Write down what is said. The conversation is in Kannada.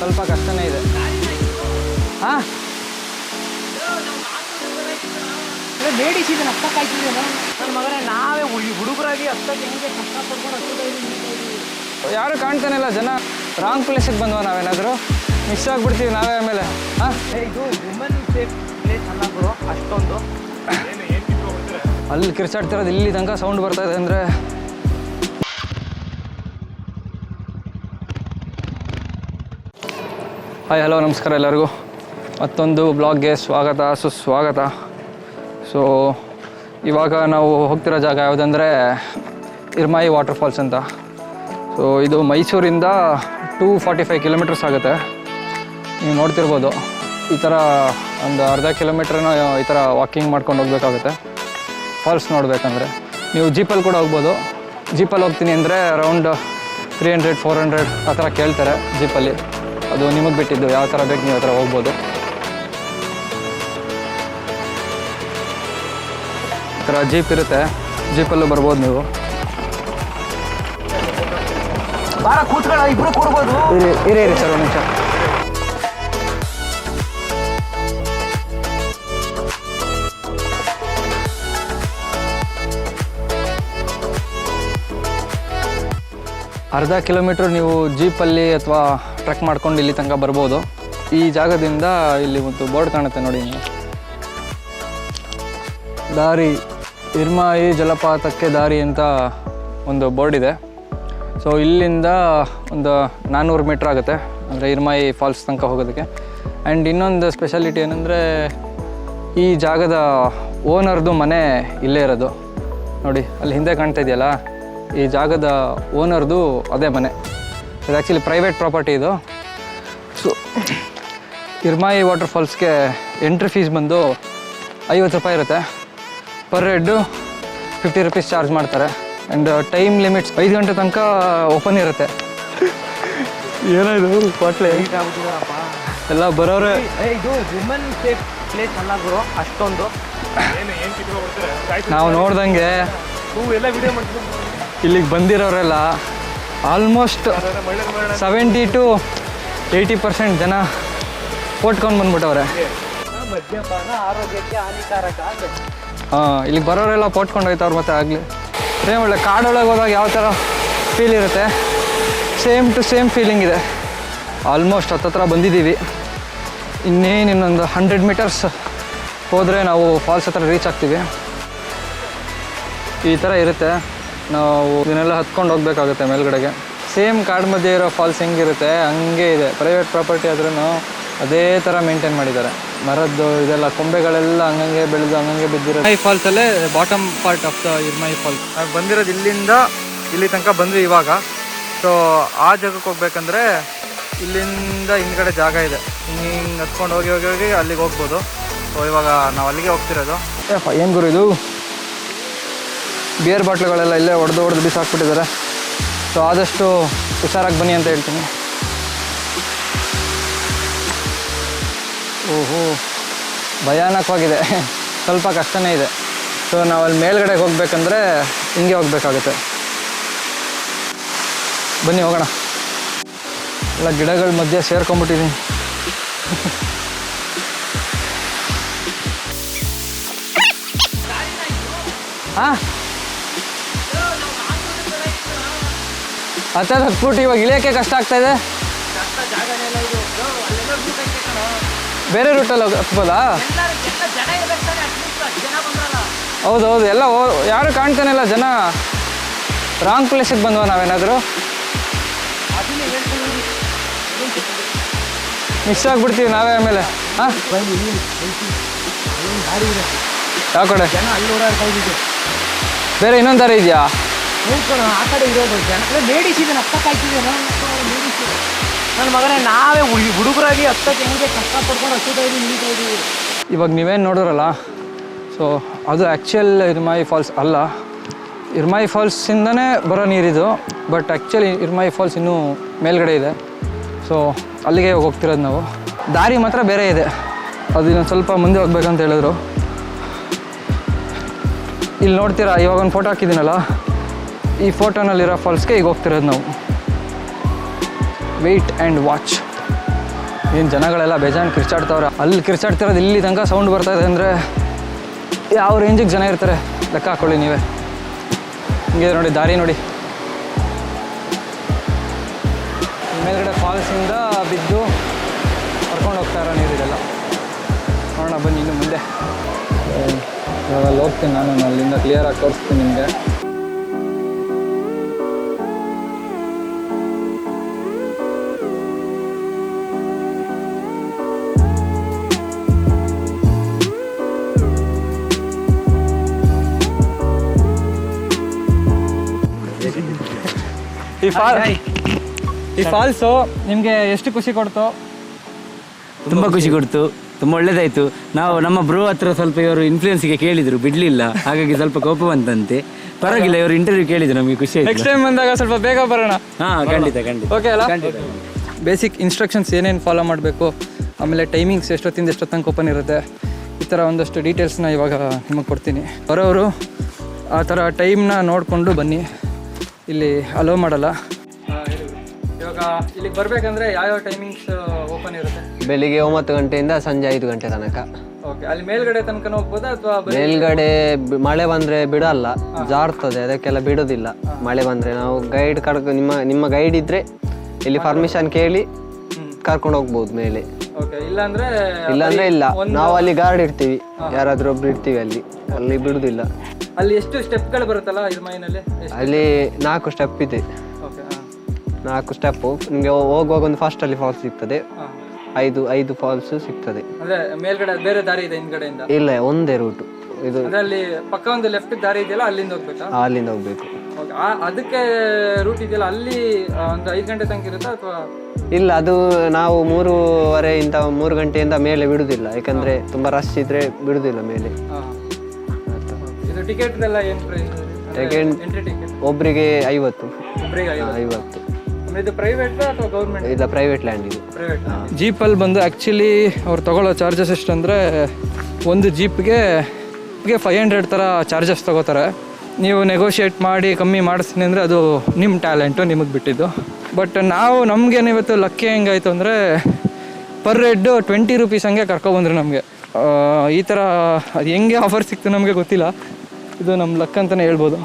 ಸ್ವಲ್ಪ ಕಷ್ಟನೇ ಇದೆ. ಹಾಂ ಲೇಡೀಸ್ ಇದನ್ನು ಹತ್ತಕ್ಕಾಯ್ತಿದ್ದೇನೋ ನನ್ನ ಮಗನೇ. ನಾವೇ ಹುಡುಗರಾಗಿ ಹತ್ತಕ್ಕೆ ಹೆಂಗೆ ಕಷ್ಟ ಪಡ್ಕೊಂಡು ಯಾರು ಕಾಣ್ತಾನೆ ಇಲ್ಲ. ಜನ ರಾಂಗ್ ಪ್ಲೇಸಿಗೆ ಬಂದ್ವ ನಾವೇನಾದರೂ ಮಿಸ್ ಆಗಿಬಿಡ್ತೀವಿ ನಾವೇ ಆಮೇಲೆ. ಹಾಂ ಇದು ವುಮನ್ ಸೇಫ್ ಪ್ಲೇಸ್ ಅಲ್ಲ ಬ್ರೋ ಅಷ್ಟೊಂದು. ಅಲ್ಲಿ ಕಿರ್ಚಾಡ್ತಿರೋದು ಇಲ್ಲಿ ತನಕ ಸೌಂಡ್ ಬರ್ತಾ ಇದೆ ಅಂದರೆ ಹಾಯ್ ಹಲೋ ನಮಸ್ಕಾರ ಎಲ್ಲರಿಗೂ. ಮತ್ತೊಂದು ಬ್ಲಾಗ್ಗೆ ಸ್ವಾಗತ ಸುಸ್ವಾಗತ. ಸೊ ಇವಾಗ ನಾವು ಹೋಗ್ತಿರೋ ಜಾಗ ಯಾವುದಂದರೆ ಇರ್ಮಾಯಿ ವಾಟರ್ ಫಾಲ್ಸ್ ಅಂತ. ಸೊ ಇದು ಮೈಸೂರಿಂದ 245 ಕಿಲೋಮೀಟರ್ಸ್ ಆಗುತ್ತೆ. ನೀವು ನೋಡ್ತಿರ್ಬೋದು ಈ ಥರ ಒಂದು ಅರ್ಧ ಕಿಲೋಮೀಟ್ರನ್ನ ಈ ಥರ ವಾಕಿಂಗ್ ಮಾಡ್ಕೊಂಡು ಹೋಗ್ಬೇಕಾಗುತ್ತೆ ಫಾಲ್ಸ್ ನೋಡಬೇಕಂದ್ರೆ. ನೀವು ಜೀಪಲ್ಲಿ ಕೂಡ ಹೋಗ್ಬೋದು. ಜೀಪಲ್ಲಿ ಹೋಗ್ತೀನಿ ಅಂದರೆ ಅರೌಂಡ್ 300-400 ಆ ಥರ ಕೇಳ್ತಾರೆ ಜೀಪಲ್ಲಿ. ಅದು ನಿಮಗೆ ಬಿಟ್ಟಿದ್ದು, ಯಾವ ಥರ ಬೇಕು ನೀವು ಆ ಥರ ಹೋಗ್ಬೋದು. ಈ ಥರ ಜೀಪ್ ಇರುತ್ತೆ, ಜೀಪಲ್ಲೂ ಬರ್ಬೋದು ನೀವು. ಬಾರ ಕೂತ್ಕೊಳ್ಳ, ಇಬ್ರು ಕೂರ್ಬೋದು. ಇರಿ ಸರ್ ಒಂದು ನಿಮಿಷ. ಅರ್ಧ ಕಿಲೋಮೀಟ್ರ್ ನೀವು ಜೀಪಲ್ಲಿ ಅಥವಾ ಟ್ರೆಕ್ ಮಾಡ್ಕೊಂಡು ಇಲ್ಲಿ ತನಕ ಬರ್ಬೋದು. ಈ ಜಾಗದಿಂದ ಇಲ್ಲಿ ಒಂದು ಬೋರ್ಡ್ ಕಾಣುತ್ತೆ ನೋಡಿ ನೀವು, ದಾರಿ ಇರ್ಮಾಯಿ ಜಲಪಾತಕ್ಕೆ ದಾರಿ ಅಂತ ಒಂದು ಬೋರ್ಡ್ ಇದೆ. ಸೊ ಇಲ್ಲಿಂದ ಒಂದು 400 ಮೀಟ್ರ್ ಆಗುತ್ತೆ ಅಂದರೆ ಇರ್ಮಾಯಿ ಫಾಲ್ಸ್ ತನಕ ಹೋಗೋದಕ್ಕೆ. ಆ್ಯಂಡ್ ಇನ್ನೊಂದು ಸ್ಪೆಷಾಲಿಟಿ ಏನಂದರೆ ಈ ಜಾಗದ ಓನರ್ದು ಮನೆ ಇಲ್ಲೇ ಇರೋದು ನೋಡಿ, ಅಲ್ಲಿ ಹಿಂದೆ ಕಾಣ್ತಾ ಇದೆಯಲ್ಲ, ಈ ಜಾಗದ ಓನರ್ದು ಅದೇ ಮನೆ. ಇದು ಆ್ಯಕ್ಚುಲಿ ಪ್ರೈವೇಟ್ ಪ್ರಾಪರ್ಟಿ ಇದು. ಸೊ ಇರ್ಮಾಯಿ ವಾಟರ್ ಫಾಲ್ಸ್ಗೆ ಎಂಟ್ರಿ ಫೀಸ್ ಬಂದು 50 ರೂಪಾಯಿ ಇರುತ್ತೆ. ಪರ್ ಹೆಡ್ಡು 50 ರೂಪೀಸ್ ಚಾರ್ಜ್ ಮಾಡ್ತಾರೆ. ಆ್ಯಂಡ್ ಟೈಮ್ ಲಿಮಿಟ್ಸ್ 5 ಗಂಟೆ ತನಕ ಓಪನ್ ಇರುತ್ತೆ. ಏನಾಯ್ತು ಹೋಟ್ಲೆ ಎಲ್ಲ ಬರೋರೆ. ಇದು ವುಮನ್ ಸೇಫ್ ಪ್ಲೇಸ್ ಅಲ್ಲ ಬ್ರೋ ಅಷ್ಟೊಂದು. ನಾವು ನೋಡ್ದಂಗೆ ಎಲ್ಲ ವಿಡಿಯೋ ಮಾಡ್ತೀವಿ. ಇಲ್ಲಿಗೆ ಬಂದಿರೋರೆಲ್ಲ ಆಲ್ಮೋಸ್ಟ್ 70-80% ಜನ ಓಟ್ಕೊಂಡು ಬಂದ್ಬಿಟ್ಟವ್ರೆ. ಮದ್ಯಪಾನ ಆರೋಗ್ಯಕ್ಕೆ ಹಾನಿಕಾರಕ. ಇಲ್ಲಿಗೆ ಬರೋರೆಲ್ಲ ಪೋಟ್ಕೊಂಡು ಹೋಯ್ತವ್ರು. ಮತ್ತೆ ಆಗಲಿ ಒಳ್ಳೆ ಕಾಡೊಳಗೆ ಹೋದಾಗ ಯಾವ ಥರ ಫೀಲ್ ಇರುತ್ತೆ, ಸೇಮ್ ಟು ಸೇಮ್ ಫೀಲಿಂಗ್ ಇದೆ. ಆಲ್ಮೋಸ್ಟ್ ಹತ್ತತ್ರ ಬಂದಿದ್ದೀವಿ. ಇನ್ನೊಂದು 100 ಮೀಟರ್ಸ್ ಹೋದರೆ ನಾವು ಫಾಲ್ಸ್ ಹತ್ರ ರೀಚ್ ಆಗ್ತೀವಿ. ಈ ಥರ ಇರುತ್ತೆ. ನಾವು ಇದನ್ನೆಲ್ಲ ಹತ್ಕೊಂಡು ಹೋಗ್ಬೇಕಾಗುತ್ತೆ ಮೇಲ್ಗಡೆಗೆ. ಸೇಮ್ ಕಾಡು ಮಧ್ಯೆ ಇರೋ ಫಾಲ್ಸ್ ಹೆಂಗಿರುತ್ತೆ ಹಂಗೆ ಇದೆ. ಪ್ರೈವೇಟ್ ಪ್ರಾಪರ್ಟಿ ಆದ್ರೂ ಅದೇ ಥರ ಮೇಂಟೈನ್ ಮಾಡಿದ್ದಾರೆ. ಮರದ್ದು ಇದೆಲ್ಲ ಕೊಂಬೆಗಳೆಲ್ಲ ಹಂಗಂಗೆ ಬೆಳೆದು ಹಂಗಂಗೆ ಬಿದ್ದಿರೋದು. ಈ ಫಾಲ್ಸಲ್ಲೇ ಬಾಟಮ್ ಪಾರ್ಟ್ ಆಫ್ ದ ಇರ್ಮಾಯಿ ಫಾಲ್ಸ್. ನಾವು ಬಂದಿರೋದು ಇಲ್ಲಿಂದ ಇಲ್ಲಿ ತನಕ ಬಂದ್ವಿ ಇವಾಗ. ಸೊ ಆ ಜಾಗಕ್ಕೆ ಹೋಗ್ಬೇಕಂದ್ರೆ ಇಲ್ಲಿಂದ ಹಿಂದ್ಗಡೆ ಜಾಗ ಇದೆ, ಹಿಂಗೆ ಹತ್ಕೊಂಡು ಹೋಗಿ ಅಲ್ಲಿಗೆ ಹೋಗ್ಬೋದು. ಸೊ ಇವಾಗ ನಾವು ಅಲ್ಲಿಗೆ ಹೋಗ್ತಿರೋದು. ಏನು ಗುರು ಇದು, ಬಿಯರ್ ಬಾಟ್ಲುಗಳೆಲ್ಲ ಇಲ್ಲೇ ಹೊಡೆದು ಬಿಸಾಕ್ಬಿಟ್ಟಿದ್ದಾರೆ. ಸೊ ಆದಷ್ಟು ಹುಷಾರಾಗಿ ಬನ್ನಿ ಅಂತ ಹೇಳ್ತೀನಿ. ಓಹೋ ಭಯಾನಕವಾಗಿದೆ, ಸ್ವಲ್ಪ ಕಷ್ಟನೇ ಇದೆ. ಸೊ ನಾವು ಅಲ್ಲಿ ಮೇಲ್ಗಡೆಗೆ ಹೋಗ್ಬೇಕಂದ್ರೆ ಹಿಂಗೆ ಹೋಗ್ಬೇಕಾಗುತ್ತೆ. ಬನ್ನಿ ಹೋಗೋಣ. ಎಲ್ಲ ಗಿಡಗಳ ಮಧ್ಯೆ ಸೇರ್ಕೊಂಡ್ಬಿಟ್ಟಿದ್ದೀನಿ. ಹಾಂ ಹತ್ಬಿಟ್ಟು ಇವಾಗ ಇಳಿಯೋಕ್ಕೆ ಕಷ್ಟ ಆಗ್ತಾಯಿದೆ. ಬೇರೆ ರೂಟಲ್ಲಿ ಹತ್ಬೋದಾ? ಹೌದು ಎಲ್ಲ ಯಾರು ಕಾಣ್ತಾನೆ ಇಲ್ಲ. ಜನ ರಾಂಗ್ ಪ್ಲೇಸಿಗೆ ಬಂದ್ವ ನಾವೇನಾದರೂ ಮಿಸ್ ಆಗಿಬಿಡ್ತೀವಿ ನಾವೇ ಆಮೇಲೆ. ಹಾಂ ಯಾವ ಕಡೆ ಬೇರೆ ಇನ್ನೊಂದು ದಾರಿ ಇದೆಯಾ? ಆ ಕಡೆ ಇರೋದು ಜನ ಲೇಡೀಸ್ ಇದನ್ನು ಹತ್ತಕ್ಕಾಯ್ತಿದ್ದೇನೋ ನನ್ನ ಮಗನೇ. ನಾವೇ ಹುಡುಗರಾಗಿ ಹತ್ತಕ್ಕೆ ಹೆಂಗೆ ಕಷ್ಟ ಪಡ್ಕೊಂಡು ಹತ್ತುತ್ತಾ ಇದ್ದೀವಿ. ಇವಾಗ ನೀವೇನು ನೋಡಿದ್ರಲ್ಲ, ಸೊ ಅದು ಆ್ಯಕ್ಚುಯಲ್ ಇರ್ಮಾಯಿ ಫಾಲ್ಸ್ ಅಲ್ಲ. ಇರ್ಮಾಯಿ ಫಾಲ್ಸಿಂದನೇ ಬರೋ ನೀರಿದು. ಬಟ್ ಆ್ಯಕ್ಚುಲಿ ಇರ್ಮಾಯಿ ಫಾಲ್ಸ್ ಇನ್ನೂ ಮೇಲ್ಗಡೆ ಇದೆ. ಸೊ ಅಲ್ಲಿಗೆ ಹೋಗ್ತಿರೋದು ನಾವು. ದಾರಿ ಮಾತ್ರ ಬೇರೆ ಇದೆ, ಅದು ಇನ್ನೊಂದು ಸ್ವಲ್ಪ ಮುಂದೆ ಹೋಗ್ಬೇಕಂತ ಹೇಳಿದ್ರು. ಇಲ್ಲಿ ನೋಡ್ತೀರಾ, ಇವಾಗ ಒಂದು ಫೋಟೋ ಹಾಕಿದ್ದೀನಲ್ಲ, ಈ ಫೋಟೋನಲ್ಲಿರೋ ಫಾಲ್ಸ್ಗೆ ಈಗ ಹೋಗ್ತಿರೋದು ನಾವು. Wait and watch. ಏನು ಜನಗಳೆಲ್ಲ ಬೇಜಾನ್ ಕಿರ್ಚಾಡ್ತಾವ್ರೆ. ಅಲ್ಲಿ ಕಿರ್ಚಾಡ್ತಿರೋದು ಇಲ್ಲಿ ತನಕ ಸೌಂಡ್ ಬರ್ತಾಯಿದೆ ಅಂದರೆ ಯಾವ ರೇಂಜಿಗೆ ಜನ ಇರ್ತಾರೆ ಲೆಕ್ಕ ಹಾಕ್ಕೊಳ್ಳಿ ನೀವೇ. ಹಿಂಗೆ ನೋಡಿ ದಾರಿ ನೋಡಿ, ಮೇಲ್ಗಡೆ ಫಾಲ್ಸಿಂದ ಬಿದ್ದು ಕರ್ಕೊಂಡು ಹೋಗ್ತಾ ಇರೋ ನೀರಿದೆಲ್ಲ. ನೋಡೋಣ ಬನ್ನಿ ಇನ್ನು ಮುಂದೆ. ಇವಾಗ ಅಲ್ಲಿ ಹೋಗ್ತೀನಿ ನಾನು, ಅಲ್ಲಿಂದ ಕ್ಲಿಯರಾಗಿ ತೋರಿಸ್ತೀನಿ ನಿಮಗೆ. ಈ ಫಾಲ್ಸು ನಿಮಗೆ ಎಷ್ಟು ಖುಷಿ ಕೊಡ್ತು? ತುಂಬ ಖುಷಿ ಕೊಡ್ತು, ತುಂಬ ಒಳ್ಳೇದಾಯಿತು. ನಾವು ನಮ್ಮ ಬ್ರೋ ಹತ್ರ ಸ್ವಲ್ಪ ಇವರು ಇನ್ಫ್ಲೂಯೆನ್ಸ್ಗೆ ಕೇಳಿದರು, ಬಿಡಲಿಲ್ಲ. ಹಾಗಾಗಿ ಸ್ವಲ್ಪ ಕೋಪ ಬಂತಂತೆ. ಪರವಾಗಿಲ್ಲ, ಇವರು ಇಂಟರ್ವ್ಯೂ ಕೇಳಿದ್ರು, ನಮಗೆ ಖುಷಿ ಆಯ್ತು. ನೆಕ್ಸ್ಟ್ ಟೈಮ್ ಬಂದಾಗ ಸ್ವಲ್ಪ ಬೇಗ ಬರೋಣ. ಹಾಂ, ಖಂಡಿತ ಖಂಡಿತ. ಓಕೆ ಅಲ್ಲ? ಬೇಸಿಕ್ ಇನ್ಸ್ಟ್ರಕ್ಷನ್ಸ್ ಏನೇನು ಫಾಲೋ ಮಾಡಬೇಕು, ಆಮೇಲೆ ಟೈಮಿಂಗ್ಸ್ ಎಷ್ಟೊತ್ತಿಂದ ಎಷ್ಟೊತ್ತು ತನಕ ಓಪನ್ ಇರುತ್ತೆ, ಈ ಥರ ಒಂದಷ್ಟು ಡೀಟೇಲ್ಸ್ನ ಇವಾಗ ನಿಮಗೆ ಕೊಡ್ತೀನಿ. ಬರೋರು ಆ ಥರ ಟೈಮ್ನ ನೋಡಿಕೊಂಡು ಬನ್ನಿ, ಇಲ್ಲಿ ಅಲೋ ಮಾಡಲ್ಲ. ಇವಾಗ ಇಲ್ಲಿಗೆ ಬರಬೇಕಂದ್ರೆ ಯಾವ್ಯಾವ ಟೈಮಿಂಗ್ಸ್ ಓಪನ್ ಇರುತ್ತೆ? ಬೆಳಿಗ್ಗೆ 9 ಗಂಟೆಯಿಂದ ಸಂಜೆ 5 ಗಂಟೆ ತನಕ. ಓಕೆ, ಅಲ್ಲಿ ಮೇಲ್ಗಡೆ ತನಕ ಹೋಗ್ಬೋದಾ ಅಥವಾ ಮೇಲ್ಗಡೆ ಮಳೆ ಬಂದ್ರೆ ಬಿಡಲ್ಲ, ಜಾರ್ತದೆ, ಅದಕ್ಕೆಲ್ಲ ಬಿಡೋದಿಲ್ಲ. ಮಳೆ ಬಂದ್ರೆ ನಾವು ಗೈಡ್ ನಿಮ್ಮ ಗೈಡ್ ಇದ್ರೆ ಇಲ್ಲಿ ಪರ್ಮಿಷನ್ ಕೇಳಿ ಕರ್ಕೊಂಡು ಹೋಗ್ಬೋದು ಮೇಲೆ. ಓಕೆ, ಇಲ್ಲಾಂದ್ರೆ ಇಲ್ಲ, ನಾವು ಅಲ್ಲಿ ಗಾರ್ಡ್ ಇರ್ತೀವಿ, ಯಾರಾದ್ರೂ ಒಬ್ರು ಇರ್ತೀವಿ ಅಲ್ಲಿ ಬಿಡುದಿಲ್ಲ. ಅಲ್ಲಿ ಎಷ್ಟು ಸ್ಟೆಪ್ಗಳು ಬರುತ್ತಲ್ಲ ಇರ್ಮಾಯಿನಲ್ಲಿ? ಅಲ್ಲಿ 4 ಸ್ಟೆಪ್ ಇದೆ. ಓಕೆ, 4 ಸ್ಟೆಪ್ ನಿಮಗೆ ಹೋಗುವಾಗ ಒಂದು ಫಸ್ಟ್ ಅಲ್ಲಿ ಫಾಲ್ಸ್ ಸಿಗ್ತದೆ, 5 ಫಾಲ್ಸ್ ಸಿಗ್ತದೆ. ಅಂದ್ರೆ ಮೇಲ್ಗಡೆ ಬೇರೆ ದಾರಿ ಇದೆ ಹಿಂದ್ಗಡೆಯಿಂದ? ಇಲ್ಲ, ಒಂದೇ ರೂಟ್ ಇದು. ಅಂದ್ರೆ ಅಲ್ಲಿ ಪಕ್ಕ ಒಂದು ಲೆಫ್ಟ್ ದಾರಿ ಇದೆಯಲ್ಲ, ಅಲ್ಲಿಂದ ಹೋಗ್ಬೇಕಾ? ಅಲ್ಲಿಂದ ಹೋಗ್ಬೇಕು. ಓಕೆ, ಅದಕ್ಕೆ ರೂಟ್ ಇದೆಯಲ್ಲ, ಅಲ್ಲಿ ಒಂದು 5 ಗಂಟೆ ತನಕ ಇರುತ್ತಾ ಅಥವಾ? ಇಲ್ಲ, ಅದು ನಾವು 3:30 3 ಗಂಟೆಯಿಂದ ಮೇಲೆ ಬಿಡುದಿಲ್ಲ, ಯಾಕಂದ್ರೆ ತುಂಬಾ ರಶ್ ಇದ್ರೆ ಬಿಡುದಿಲ್ಲ ಮೇಲೆ. ಇದು ಟಿಕೆಟ್ ಎಲ್ಲ ಏನು ಪ್ರೈಸ್? ಎಂಟ್ರಿ ಟಿಕೆಟ್ ಒಬ್ರಿಗೆ 50. ಒಬ್ಬರಿಗೆ 50. ಇದು ಪ್ರೈವೇಟ್ ಅಥವಾ ಗೌರ್ಮೆಂಟ್? ಇಲ್ಲ, ಪ್ರೈವೇಟ್ ಲ್ಯಾಂಡ್ ಇದು. ಪ್ರೈವೇಟ್. ಜೀಪಲ್ಲಿ ಬಂದು ಆ್ಯಕ್ಚುಲಿ ಅವ್ರು ತಗೊಳ್ಳೋ ಚಾರ್ಜಸ್ ಎಷ್ಟು ಅಂದರೆ, ಒಂದು ಜೀಪ್ಗೆ 500 ಥರ ಚಾರ್ಜಸ್ ತೊಗೋತಾರೆ. ನೀವು ನೆಗೋಷಿಯೇಟ್ ಮಾಡಿ ಕಮ್ಮಿ ಮಾಡಿಸ್ತೀನಿ ಅಂದರೆ ಅದು ನಿಮ್ಮ ಟ್ಯಾಲೆಂಟು, ನಿಮಗೆ ಬಿಟ್ಟಿದ್ದು. ಬಟ್ ನಮಗೇನು ಇವತ್ತು ಲಕ್ಕಿ ಹೆಂಗಾಯಿತು ಅಂದರೆ, ಪರ್ ಹೆಡ್ 20 ರೂಪೀಸ್ ಹಂಗೆ ಕರ್ಕೊಬಂದ್ರು ನಮಗೆ. ಈ ಥರ ಅದು ಹೆಂಗೆ ಆಫರ್ ಸಿಕ್ತು ನಮಗೆ ಗೊತ್ತಿಲ್ಲ, ಇದು ನಮ್ಮ ಲಕ್ ಅಂತಲೇ ಹೇಳ್ಬೋದು.